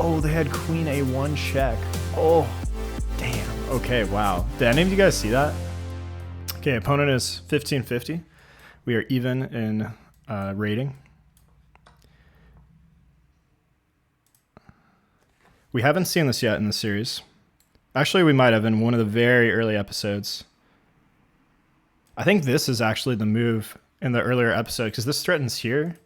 Oh, they had queen a1 check. Oh, damn. Okay, wow. Did any of you guys see that? Okay, opponent is 1550. We are even in rating. We haven't seen this yet in the series. Actually, we might have in one of the very early episodes. I think this is actually the move in the earlier episode because this threatens here.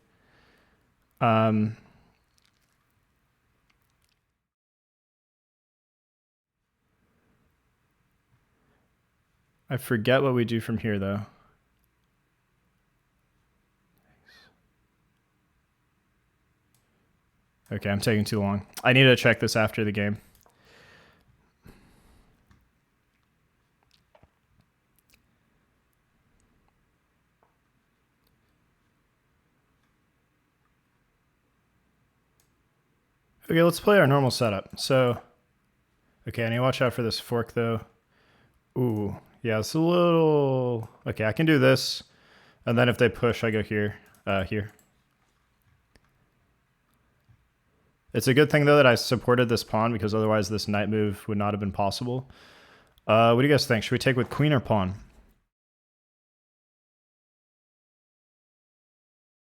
I forget what we do from here, though. Okay, I'm taking too long. I need to check this after the game. Okay, let's play our normal setup. So, okay, I need to watch out for this fork, though. Ooh, yeah, it's a little... Okay, I can do this. And then if they push, I go here. Here. It's a good thing, though, that I supported this pawn because otherwise this knight move would not have been possible. What do you guys think? Should we take with queen or pawn?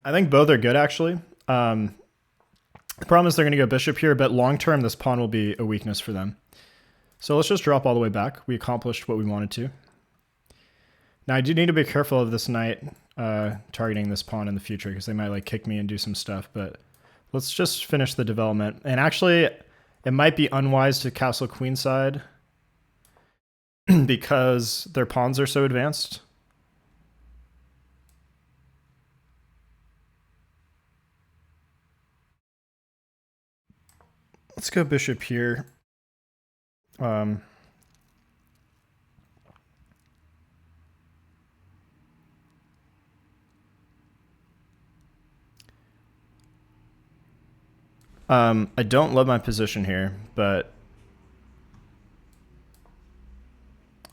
I think both are good, actually. The problem is they're going to go bishop here, but long term, this pawn will be a weakness for them. So let's just drop all the way back. We accomplished what we wanted to. Now, I do need to be careful of this knight targeting this pawn in the future because they might like kick me and do some stuff, but let's just finish the development. And actually, it might be unwise to castle queenside because their pawns are so advanced. Let's go bishop here. I don't love my position here, but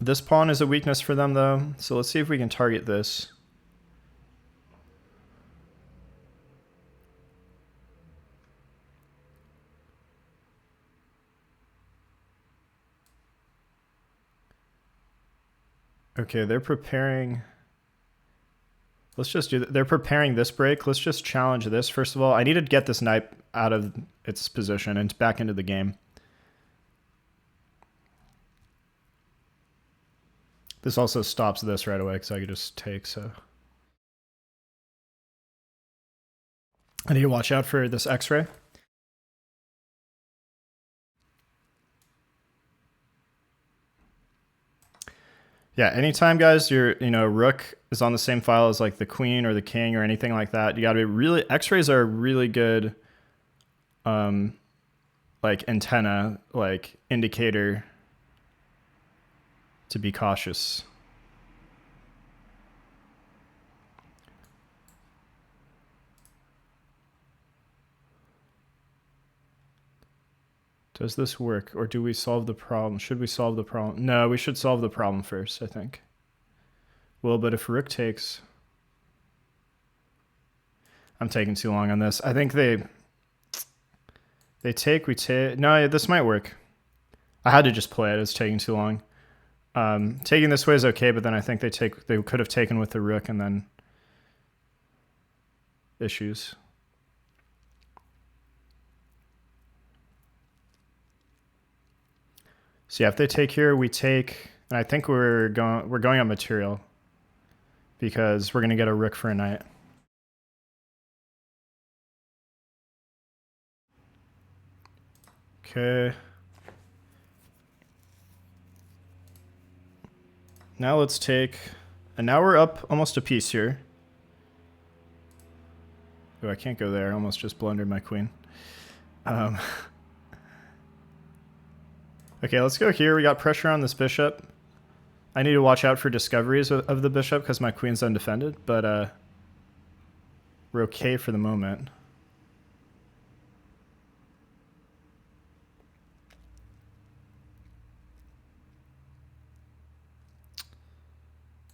this pawn is a weakness for them, though. So let's see if we can target this. Okay, they're preparing. Let's just do that. They're preparing this break. Let's just challenge this. First of all, I need to get this knight out of its position and back into the game. This also stops this right away because I could just take, so. I need to watch out for this X-ray. Yeah, anytime, guys, your rook is on the same file as like the queen or the king or anything like that, you got to be really... X-rays are a really good like antenna, like indicator to be cautious. Does this work, or do we solve the problem? Should we solve the problem? No, we should solve the problem first, I think. Well, but if rook takes... I'm taking too long on this. I think they take, we take... No, this might work. I had to just play it. It's taking too long. Taking this way is okay, but then I think they could have taken with the rook and then issues. So yeah, if they take here, we take, and I think we're going on material because we're going to get a rook for a knight. Okay. Now let's take, and now we're up almost a piece here. Oh, I can't go there. I almost just blundered my queen. Okay, let's go here. We got pressure on this bishop. I need to watch out for discoveries of the bishop because my queen's undefended, but we're okay for the moment.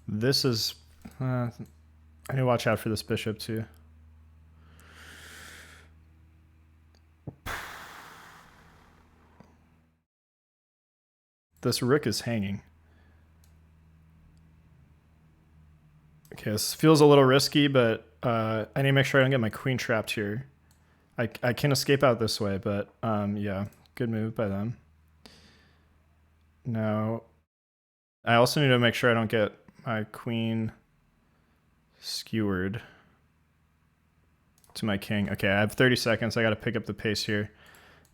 This is... I need to watch out for this bishop too. This rook is hanging. Okay, this feels a little risky, but I need to make sure I don't get my queen trapped here. I can escape out this way, but yeah, good move by them. Now, I also need to make sure I don't get my queen skewered to my king. Okay, I have 30 seconds. I got to pick up the pace here.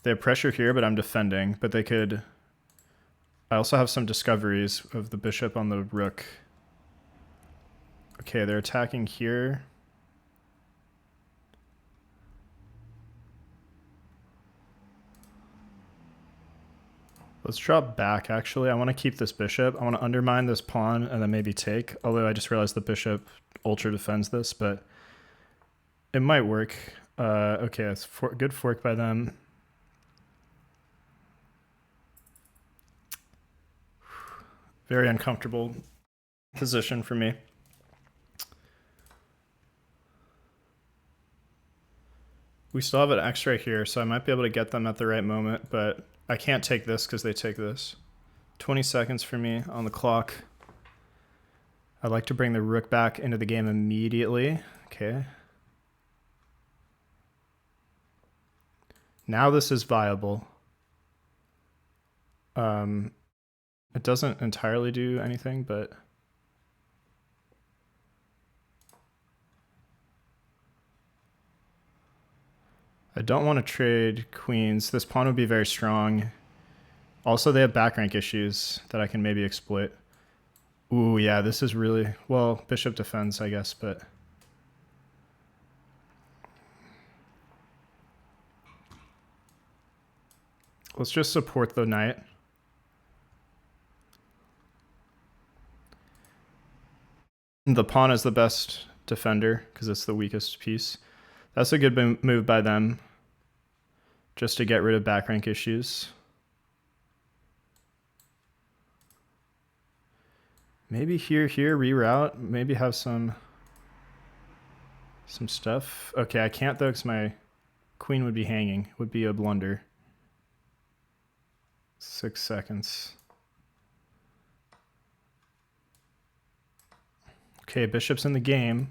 They have pressure here, but I'm defending. But they could... I also have some discoveries of the bishop on the rook. Okay, they're attacking here. Let's drop back, actually. I want to keep this bishop. I want to undermine this pawn and then maybe take. Although I just realized the bishop ultra defends this, but it might work. Okay, it's good fork by them. Very uncomfortable position for me. We still have an X right here, so I might be able to get them at the right moment, but I can't take this because they take this. 20 seconds for me on the clock. I'd like to bring the rook back into the game immediately. Okay. Now this is viable. It doesn't entirely do anything, but... I don't want to trade queens. This pawn would be very strong. Also, they have back rank issues that I can maybe exploit. Ooh, yeah, this is really... Well, bishop defends, I guess, but... Let's just support the knight. The pawn is the best defender because it's the weakest piece. That's a good move by them, just to get rid of back rank issues. Maybe here, reroute. Maybe have some stuff. Okay, I can't though because my queen would be hanging. Would be a blunder. 6 seconds. Okay, bishop's in the game.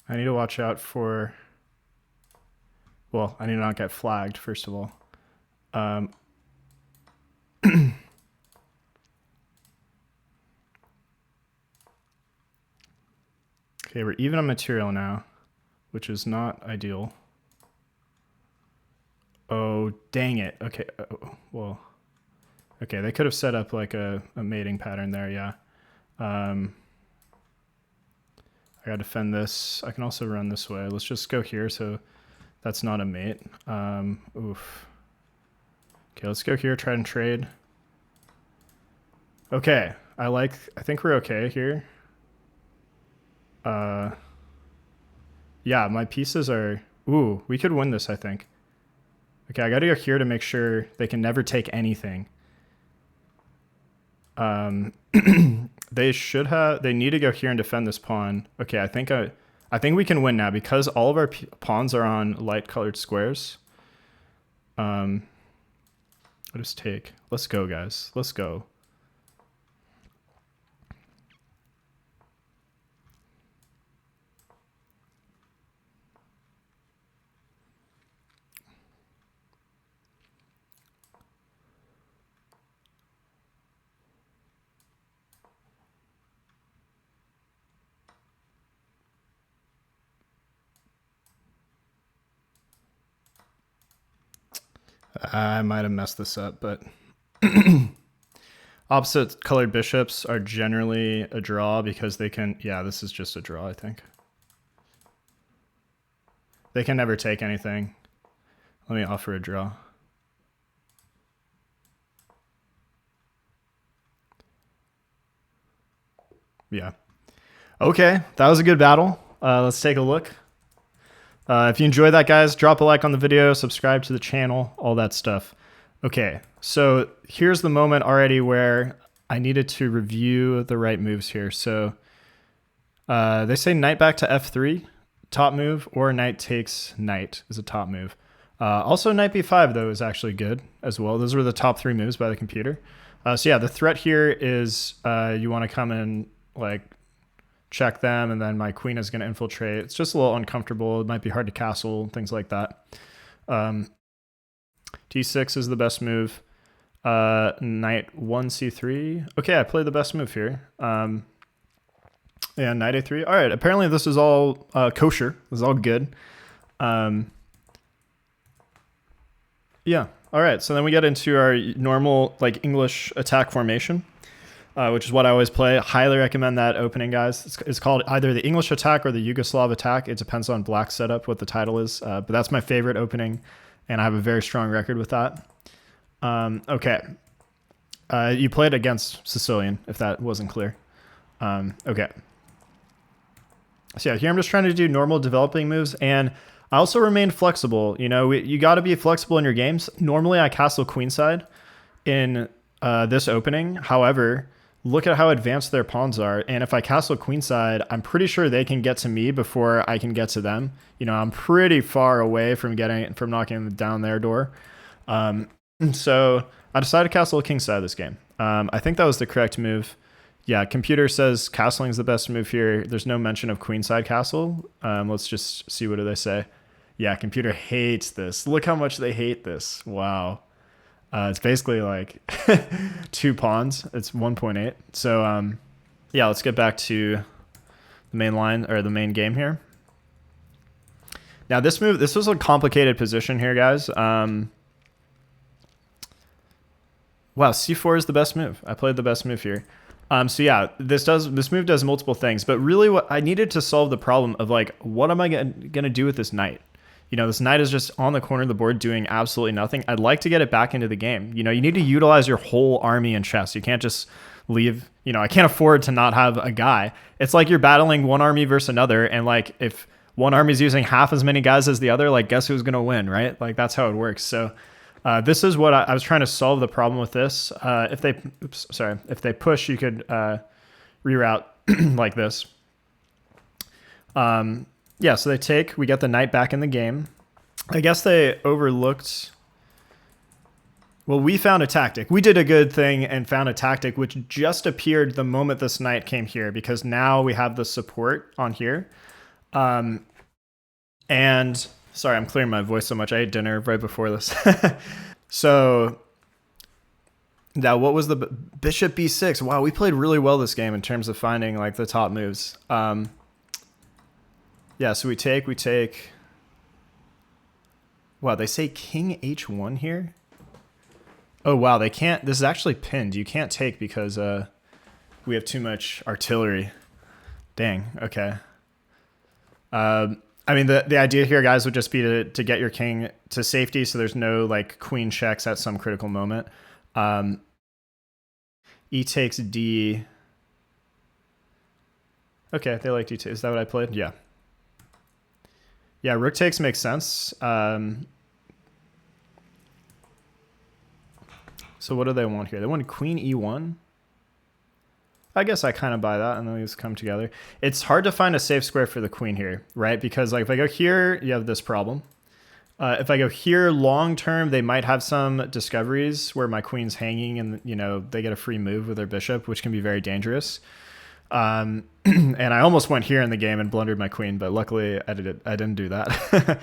I need to watch out for... Well, I need to not get flagged, first of all. Okay, we're even on material now, which is not ideal. Oh, dang it. Okay, well... Okay, they could have set up like a mating pattern there, yeah. I gotta defend this. I can also run this way. Let's just go here so that's not a mate. Oof. Okay, let's go here, try and trade. Okay, I think we're okay here. Yeah, my pieces are... Ooh, we could win this, I think. Okay, I gotta go here to make sure they can never take anything. They need to go here and defend this pawn. Okay, I think we can win now because all of our pawns are on light colored squares. I'll just take. Let's go, guys. Let's go. I might have messed this up, but opposite colored bishops are generally a draw because they can... Yeah, this is just a draw, I think. They can never take anything. Let me offer a draw. Yeah. Okay, that was a good battle. Let's take a look. If you enjoyed that, guys, drop a like on the video, subscribe to the channel, all that stuff. Okay, so here's the moment already where I needed to review the right moves here. So they say knight back to f3, top move, or knight takes knight is a top move. Also, knight b5, though, is actually good as well. Those were the top 3 moves by the computer. So yeah, the threat here is you want to come and like check them, and then my queen is going to infiltrate. It's just a little uncomfortable. It might be hard to castle, things like that. d6 is the best move. Knight 1c3. Okay, I played the best move here. And knight a3. All right, apparently this is all kosher. This is all good. Yeah. All right. So then we get into our normal like English attack formation, which is what I always play. Highly recommend that opening, guys. It's called either the English attack or the Yugoslav attack. It depends on black setup what the title is, but that's my favorite opening, and I have a very strong record with that. Okay. You played against Sicilian, if that wasn't clear. Okay. So yeah, here I'm just trying to do normal developing moves, and I also remain flexible. You know, you got to be flexible in your games. Normally, I castle queenside in this opening. However, look at how advanced their pawns are. And if I castle queenside, I'm pretty sure they can get to me before I can get to them. You know, I'm pretty far away from knocking down their door. So I decided to castle kingside this game. I think that was the correct move. Yeah, computer says castling is the best move here. There's no mention of queenside castle. Let's just see, what do they say? Yeah, computer hates this. Look how much they hate this. Wow. It's basically like 2 pawns. It's 1.8. So yeah, let's get back to the main line, or the main game here. Now this was a complicated position here, guys. Wow, c4 is the best move. I played the best move here. So yeah, this move does multiple things, but really what I needed to solve the problem of like, what am I gonna do with this knight? You know, this knight is just on the corner of the board doing absolutely nothing. I'd like to get it back into the game. You know, you need to utilize your whole army in chess. You can't just leave, you know, I can't afford to not have a guy. It's like you're battling one army versus another, and like if one army is using half as many guys as the other, like guess who's gonna win, right? Like that's how it works. So this is what I was trying to solve the problem with this. If they push, you could reroute like this. Yeah, so they take, we get the knight back in the game. I guess they overlooked, well, we found a tactic. We did a good thing and found a tactic which just appeared the moment this knight came here, because now we have the support on here. And sorry, I'm clearing my voice so much. I ate dinner right before this. So now what was the bishop b6? Wow, we played really well this game in terms of finding like the top moves. Yeah, so we take. Wow, they say king h1 here. Oh, wow, they can't. This is actually pinned. You can't take because we have too much artillery. Dang, okay. I mean, the idea here, guys, would just be to get your king to safety, so there's no like queen checks at some critical moment. E takes d. Okay, they like d2. Is that what I played? Yeah. Yeah, rook takes makes sense. So what do they want here? They want queen e1. I guess I kind of buy that, and then these come together. It's hard to find a safe square for the queen here, right? Because like if I go here, you have this problem. If I go here long term, they might have some discoveries where my queen's hanging, and you know they get a free move with their bishop, which can be very dangerous. And I almost went here in the game and blundered my queen, but luckily I didn't do that.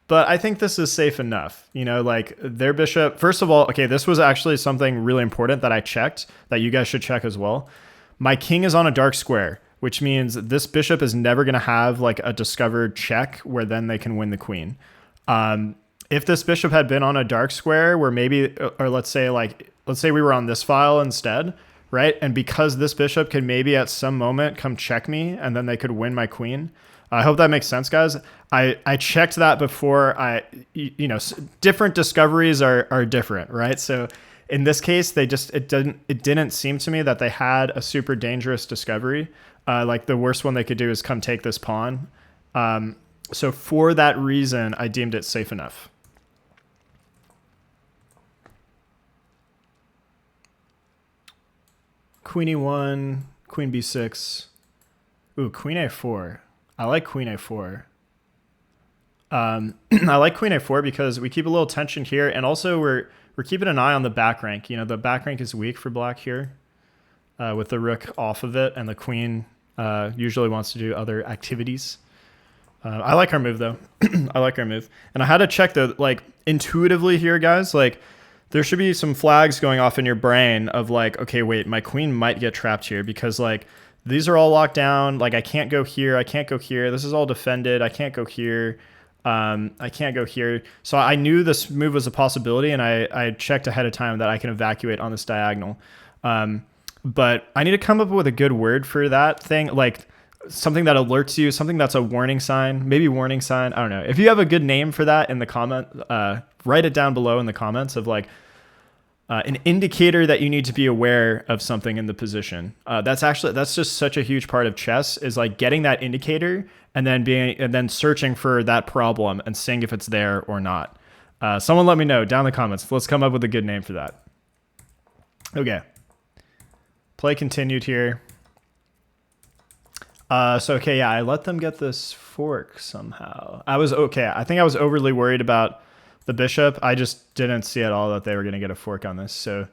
But I think this is safe enough. You know, like their bishop, first of all, okay, this was actually something really important that I checked that you guys should check as well. My king is on a dark square, which means this bishop is never going to have like a discovered check where then they can win the queen. If this bishop had been on a dark square where maybe, or let's say we were on this file instead, right? And because this bishop could maybe at some moment come check me and then they could win my queen. I hope that makes sense, guys. I checked that before. You know, different discoveries are different, right? So in this case, it didn't seem to me that they had a super dangerous discovery. Like the worst one they could do is come take this pawn. So for that reason, I deemed it safe enough. Queen e1, queen b6. Ooh, queen a4. I like queen a4. I like queen a4 because we keep a little tension here, and also we're keeping an eye on the back rank. You know, the back rank is weak for black here, with the rook off of it, and the queen usually wants to do other activities. I like our move though. I like our move, and I had to check though, like intuitively here, guys. Like there should be some flags going off in your brain of like, okay, wait, my queen might get trapped here because like these are all locked down. Like I can't go here. I can't go here. This is all defended. I can't go here. I can't go here. So I knew this move was a possibility, and I checked ahead of time that I can evacuate on this diagonal. But I need to come up with a good word for that thing, like something that alerts you, something that's a warning sign, maybe warning sign. I don't know. If you have a good name for that in the comment, write it down below in the comments of like an indicator that you need to be aware of something in the position. That's just such a huge part of chess, is like getting that indicator and then searching for that problem and seeing if it's there or not. Someone let me know down in the comments. Let's come up with a good name for that. Okay. Play continued here. Okay, yeah, I let them get this fork somehow. I think I was overly worried about the bishop. I just didn't see at all that they were going to get a fork on this. So,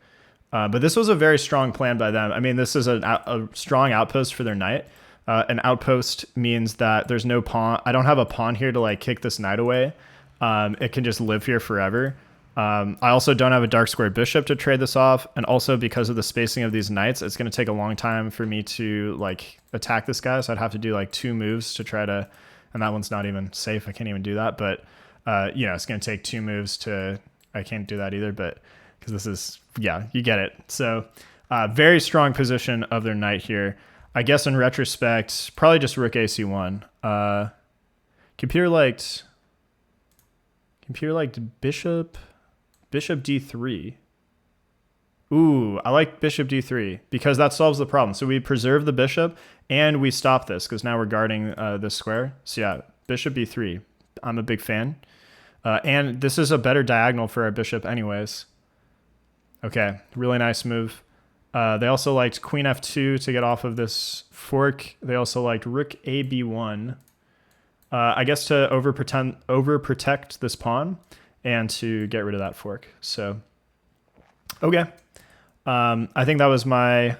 but this was a very strong plan by them. I mean, this is a strong outpost for their knight. An outpost means that there's no pawn. I don't have a pawn here to like kick this knight away. It can just live here forever. I also don't have a dark square bishop to trade this off. And also because of the spacing of these knights, it's going to take a long time for me to like attack this guy. So I'd have to do like 2 moves to try to, and that one's not even safe. I can't even do that. But, you know, it's going to take 2 moves to, I can't do that either, but because this is, yeah, you get it. So very strong position of their knight here. I guess in retrospect, probably just rook ac1. Computer liked bishop d3. Ooh, I like bishop d3 because that solves the problem. So we preserve the bishop and we stop this because now we're guarding this square. So yeah, bishop b3. I'm a big fan. And this is a better diagonal for our bishop anyways. Okay, really nice move. They also liked queen f2 to get off of this fork. They also liked rook ab1. I guess to overprotect this pawn and to get rid of that fork. So, okay. I think that was my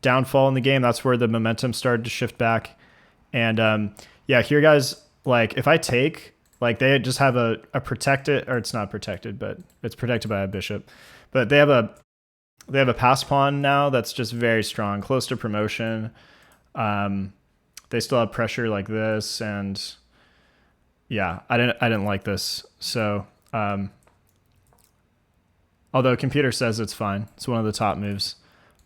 downfall in the game. That's where the momentum started to shift back. And yeah, here guys, like if I take, like they just have a protected, or it's not protected, but it's protected by a bishop. But they have a pass pawn now that's just very strong, close to promotion. They still have pressure like this, and yeah, I didn't like this. So, although computer says it's fine, it's one of the top moves.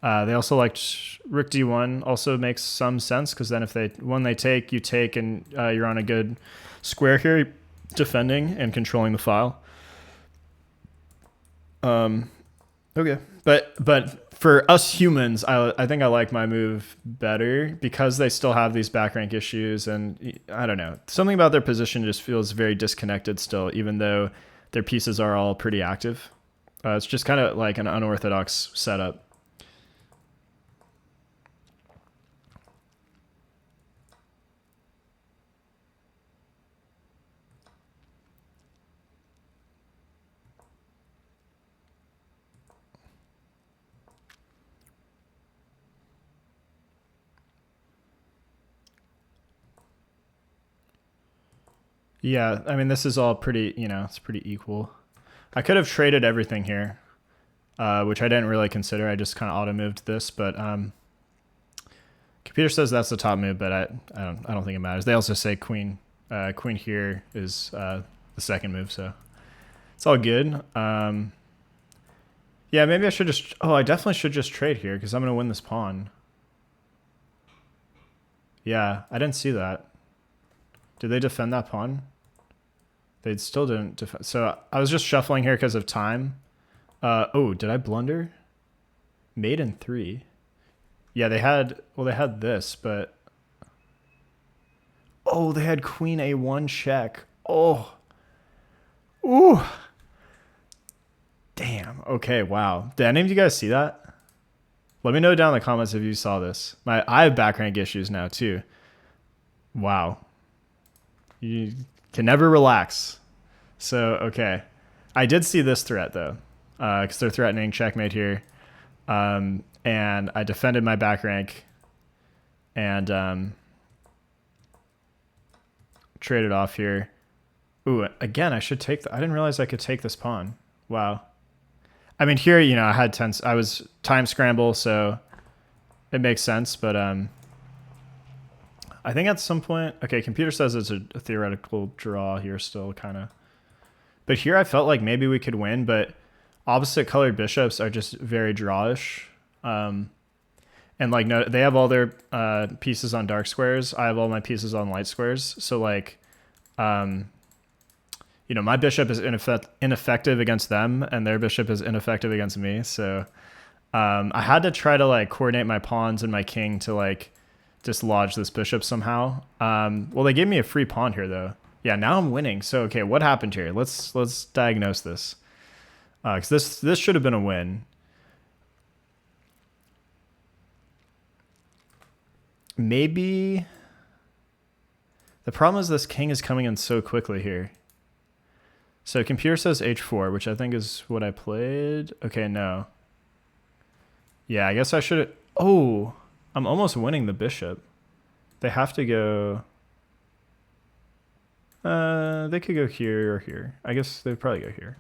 They also liked rook d1. Also makes some sense because then when they take, you take, and you're on a good square here, defending and controlling the file. Okay, but for us humans, I think I like my move better because they still have these back rank issues, and I don't know, something about their position just feels very disconnected still, even though their pieces are all pretty active. It's just kind of like an unorthodox setup. Yeah, I mean, this is all pretty, you know, it's pretty equal. I could have traded everything here, which I didn't really consider. I just kind of auto-moved this, but computer says that's the top move, but I don't think it matters. They also say queen here is the second move, so it's all good. Yeah, maybe I should just, I definitely should just trade here because I'm going to win this pawn. Yeah, I didn't see that. Did they defend that pawn? They still didn't defend. So I was just shuffling here because of time. Oh, did I blunder? Mate in 3. Yeah, they had this, but oh, they had queen a1 check. Oh. Ooh. Damn. Okay, wow. Did any of you guys see that? Let me know down in the comments if you saw this. I have back rank issues now too. Wow. You can never relax. So, okay. I did see this threat, though, because they're threatening checkmate here. And I defended my back rank and traded off here. Ooh, again, I should take I didn't realize I could take this pawn. Wow. I mean, here, you know, I was time scramble, so it makes sense, but I think at some point, okay, computer says it's a theoretical draw here still, kind of. But here I felt like maybe we could win, but opposite colored bishops are just very drawish. And like, no, they have all their pieces on dark squares. I have all my pieces on light squares. So like, you know, my bishop is ineffective against them, and their bishop is ineffective against me. So I had to try to like coordinate my pawns and my king to like dislodge this bishop somehow. Well, they gave me a free pawn here though. Yeah, now I'm winning. So okay, what happened here? Let's diagnose this. Because this should have been a win. Maybe the problem is this king is coming in so quickly here. So computer says h4, which I think is what I played. Okay, no. Yeah, I guess I should. Oh, I'm almost winning the bishop. They have to go. They could go here or here. I guess they'd probably go here.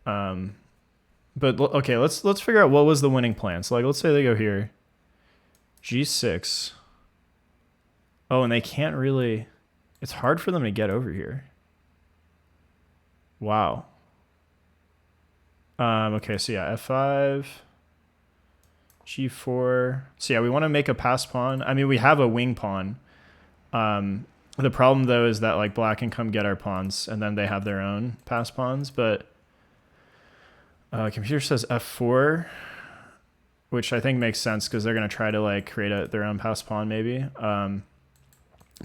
But okay, let's figure out what was the winning plan. So like, let's say they go here. G6. Oh, and they can't really. It's hard for them to get over here. Wow. Okay, so yeah, F5. G4. So yeah, we want to make a pass pawn. I mean, we have a wing pawn. The problem though is that like black can come get our pawns, and then they have their own pass pawns. But computer says F4, which I think makes sense because they're gonna try to like create their own pass pawn maybe.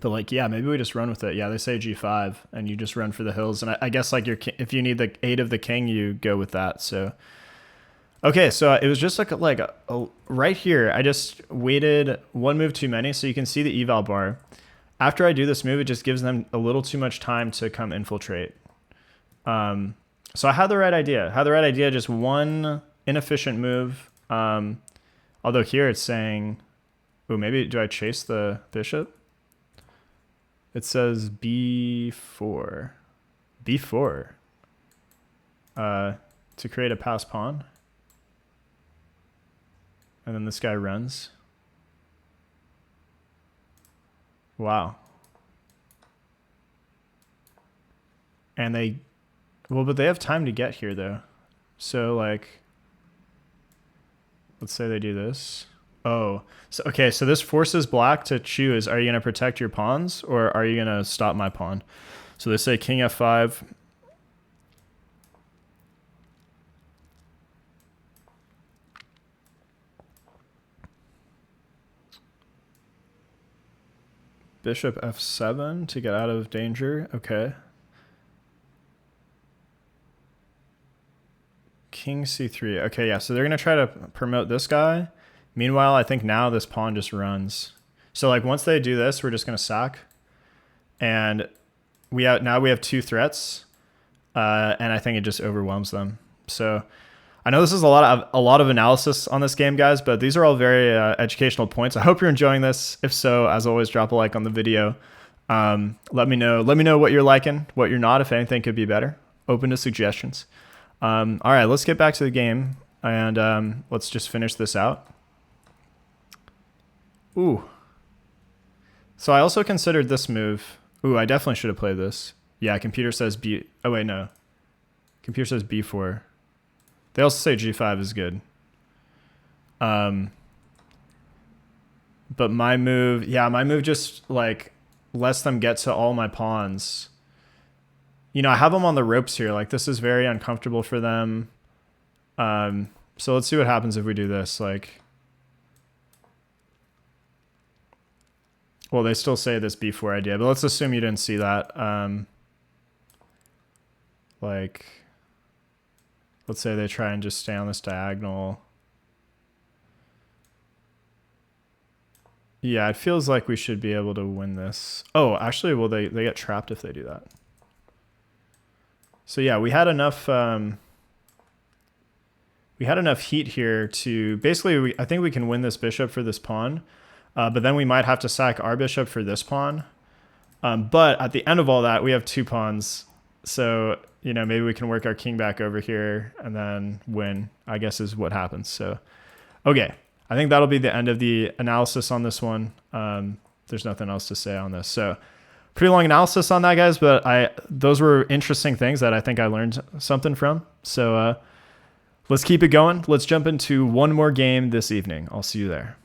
But like, yeah, maybe we just run with it. Yeah, they say G5, and you just run for the hills. And I guess like if you need the aid of the king, you go with that. So. Okay, so it was just like right here, I just waited one move too many, so you can see the eval bar. After I do this move, it just gives them a little too much time to come infiltrate. So I had the right idea. Just one inefficient move. Although here it's saying, oh, maybe do I chase the bishop? It says B4. B4. To create a pass pawn. And then this guy runs. Wow. And but they have time to get here though. So like, let's say they do this. Oh, so okay. So this forces black to choose. Are you going to protect your pawns or are you going to stop my pawn? So they say king F5. Bishop F7 to get out of danger. Okay. King C3. Okay, yeah, so they're going to try to promote this guy. Meanwhile, I think now this pawn just runs. So like once they do this, we're just going to sack. And now we have two threats. And I think it just overwhelms them. So I know this is a lot of analysis on this game, guys, but these are all very educational points. I hope you're enjoying this. If so, as always, drop a like on the video. Let me know what you're liking, what you're not, if anything could be better. Open to suggestions. All right, let's get back to the game and let's just finish this out. Ooh. So I also considered this move. Ooh, I definitely should have played this. Yeah, computer says B. Oh wait, no. Computer says B4. They also say G5 is good. But my move just like lets them get to all my pawns. You know, I have them on the ropes here. Like this is very uncomfortable for them. So let's see what happens if we do this. Like, well, they still say this B4 idea, but let's assume you didn't see that. Like, let's say they try and just stay on this diagonal. Yeah, it feels like we should be able to win this. Oh, actually, well, they get trapped if they do that. So yeah, we had enough heat here to basically, I think we can win this bishop for this pawn, but then we might have to sack our bishop for this pawn. But at the end of all that, we have 2 pawns. So, you know, maybe we can work our king back over here and then win, I guess is what happens. So, okay. I think that'll be the end of the analysis on this one. There's nothing else to say on this. So pretty long analysis on that, guys, but those were interesting things that I think I learned something from. So let's keep it going. Let's jump into one more game this evening. I'll see you there.